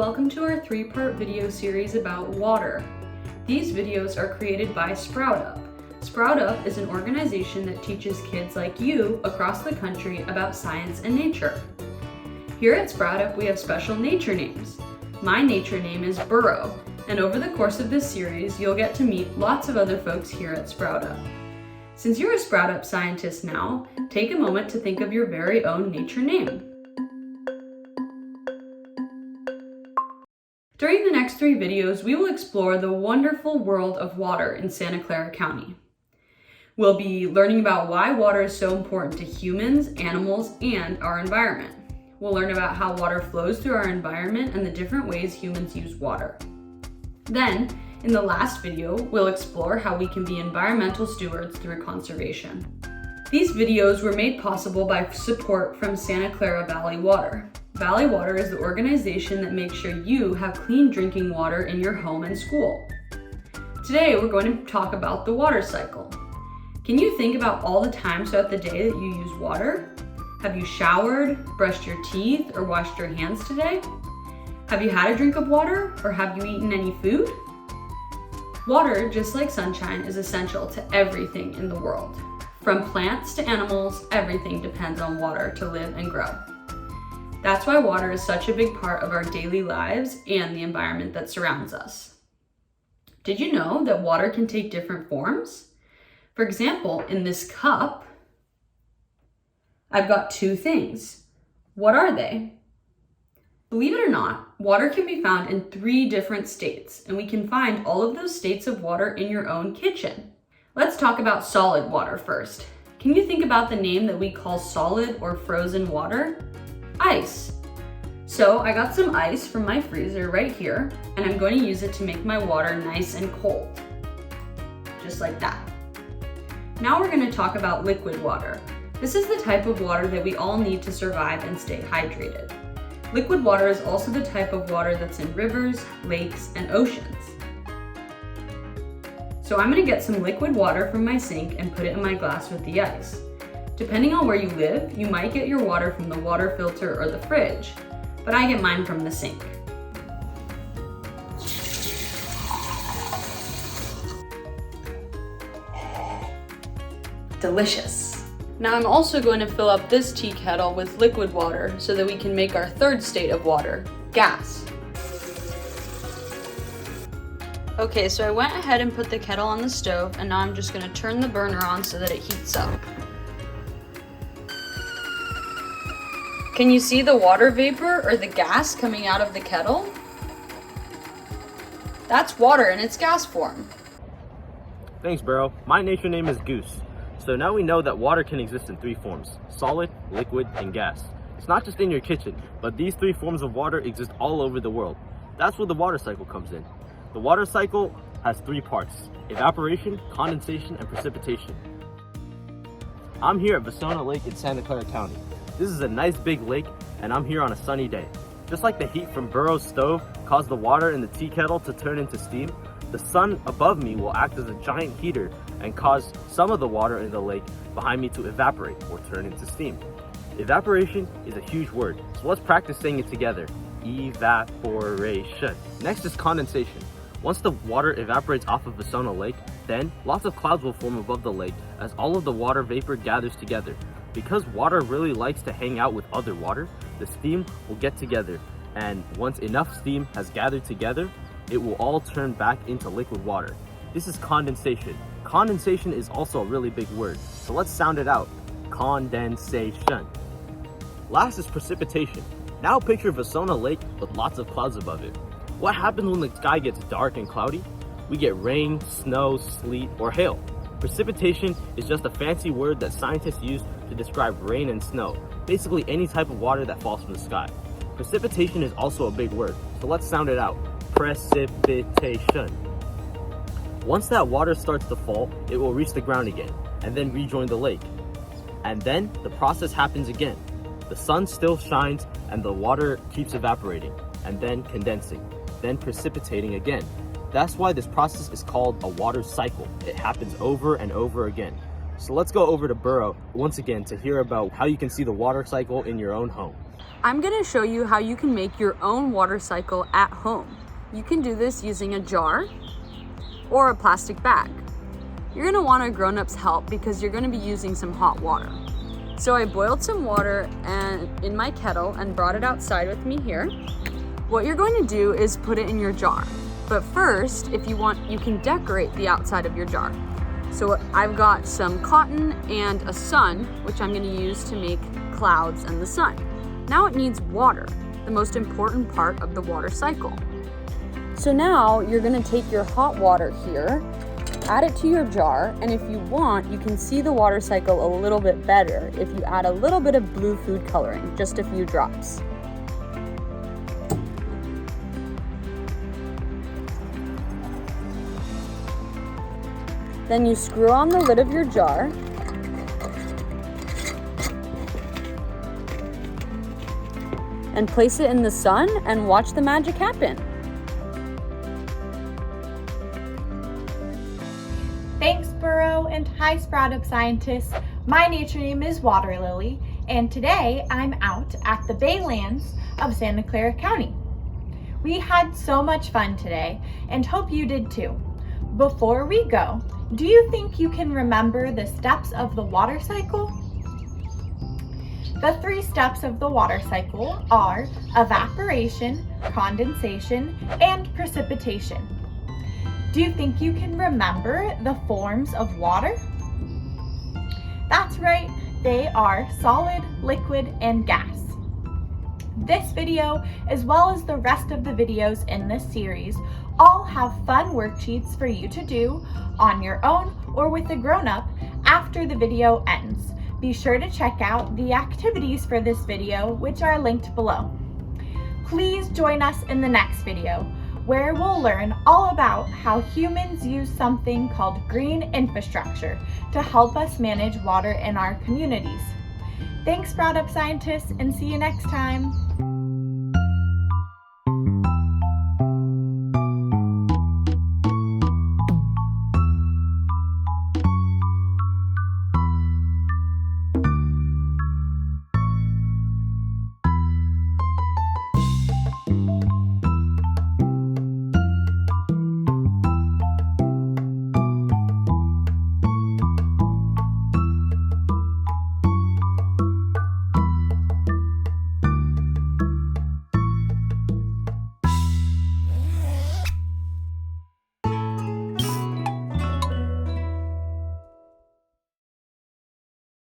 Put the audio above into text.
welcome to our 3-part video series about water. These videos are created by Sprout Up. Sprout Up is an organization that teaches kids like you across the country about science and nature. Here at Sprout Up, we have special nature names. My nature name is Burrow, and over the course of this series, you'll get to meet lots of other folks here at Sprout Up. Since you're a Sprout Up scientist now, take a moment to think of your very own nature name. During the next 3 videos, we will explore the wonderful world of water in Santa Clara County. We'll be learning about why water is so important to humans, animals, and our environment. We'll learn about how water flows through our environment and the different ways humans use water. Then, in the last video, we'll explore how we can be environmental stewards through conservation. These videos were made possible by support from Santa Clara Valley Water. Valley Water is the organization that makes sure you have clean drinking water in your home and school. Today, we're going to talk about the water cycle. Can you think about all the times throughout the day that you use water? Have you showered, brushed your teeth, or washed your hands today? Have you had a drink of water, or have you eaten any food? Water, just like sunshine, is essential to everything in the world. From plants to animals, everything depends on water to live and grow. That's why water is such a big part of our daily lives and the environment that surrounds us. Did you know that water can take different forms? For example, in this cup, I've got 2 things. What are they? Believe it or not, water can be found in 3 different states, and we can find all of those states of water in your own kitchen. Let's talk about solid water first. Can you think about the name that we call solid or frozen water? Ice. So I got some ice from my freezer right here, and I'm going to use it to make my water nice and cold. Just like that. Now we're going to talk about liquid water. This is the type of water that we all need to survive and stay hydrated. Liquid water is also the type of water that's in rivers, lakes, and oceans. So I'm going to get some liquid water from my sink and put it in my glass with the ice. Depending on where you live, you might get your water from the water filter or the fridge, but I get mine from the sink. Delicious. Now I'm also going to fill up this tea kettle with liquid water so that we can make our 3rd state of water, gas. Okay, so I went ahead and put the kettle on the stove, and now I'm just going to turn the burner on so that it heats up. Can you see the water vapor or the gas coming out of the kettle? That's water in its gas form. Thanks, Burrow. My nature name is Goose. So now we know that water can exist in 3 forms: solid, liquid, and gas. It's not just in your kitchen, but these 3 forms of water exist all over the world. That's where the water cycle comes in. The water cycle has 3 parts: evaporation, condensation, and precipitation. I'm here at Vasona Lake in Santa Clara County. This is a nice big lake, and I'm here on a sunny day. Just like the heat from Burrow's stove caused the water in the tea kettle to turn into steam, the sun above me will act as a giant heater and cause some of the water in the lake behind me to evaporate or turn into steam. Evaporation is a huge word, so let's practice saying it together. Evaporation. Next is condensation. Once the water evaporates off of Vasona Lake, then lots of clouds will form above the lake as all of the water vapor gathers together. Because water really likes to hang out with other water, the steam will get together, and once enough steam has gathered together, it will all turn back into liquid water. This is condensation. Condensation is also a really big word, so let's sound it out. Condensation. Last is precipitation. Now picture Vasona Lake with lots of clouds above it. What happens when the sky gets dark and cloudy? We get rain, snow, sleet, or hail. Precipitation is just a fancy word that scientists use to describe rain and snow, basically any type of water that falls from the sky. Precipitation is also a big word, so let's sound it out. Precipitation. Once that water starts to fall, it will reach the ground again, and then rejoin the lake. And then the process happens again. The sun still shines, and the water keeps evaporating, and then condensing, then precipitating again. That's why this process is called a water cycle. It happens over and over again. So let's go over to Burrow once again to hear about how you can see the water cycle in your own home. I'm going to show you how you can make your own water cycle at home. You can do this using a jar or a plastic bag. You're going to want a grown-up's help because you're going to be using some hot water. So I boiled some water in my kettle and brought it outside with me here. What you're going to do is put it in your jar. But first, if you want, you can decorate the outside of your jar. So I've got some cotton and a sun, which I'm going to use to make clouds and the sun. Now it needs water, the most important part of the water cycle. So now you're going to take your hot water here, add it to your jar, and if you want, you can see the water cycle a little bit better if you add a little bit of blue food coloring, just a few drops. Then you screw on the lid of your jar. And place it in the sun and watch the magic happen. Thanks, Burrow, and hi, Sprout Up scientists. My nature name is Water Lily, and today I'm out at the Baylands of Santa Clara County. We had so much fun today, and hope you did too. Before we go, do you think you can remember the steps of the water cycle? The 3 steps of the water cycle are evaporation, condensation, and precipitation. Do you think you can remember the forms of water? That's right, they are solid, liquid, and gas. This video, as well as the rest of the videos in this series, all have fun worksheets for you to do on your own or with a grown-up after the video ends. Be sure to check out the activities for this video, which are linked below. Please join us in the next video, where we'll learn all about how humans use something called green infrastructure to help us manage water in our communities. Thanks, Sprout Up scientists, and see you next time.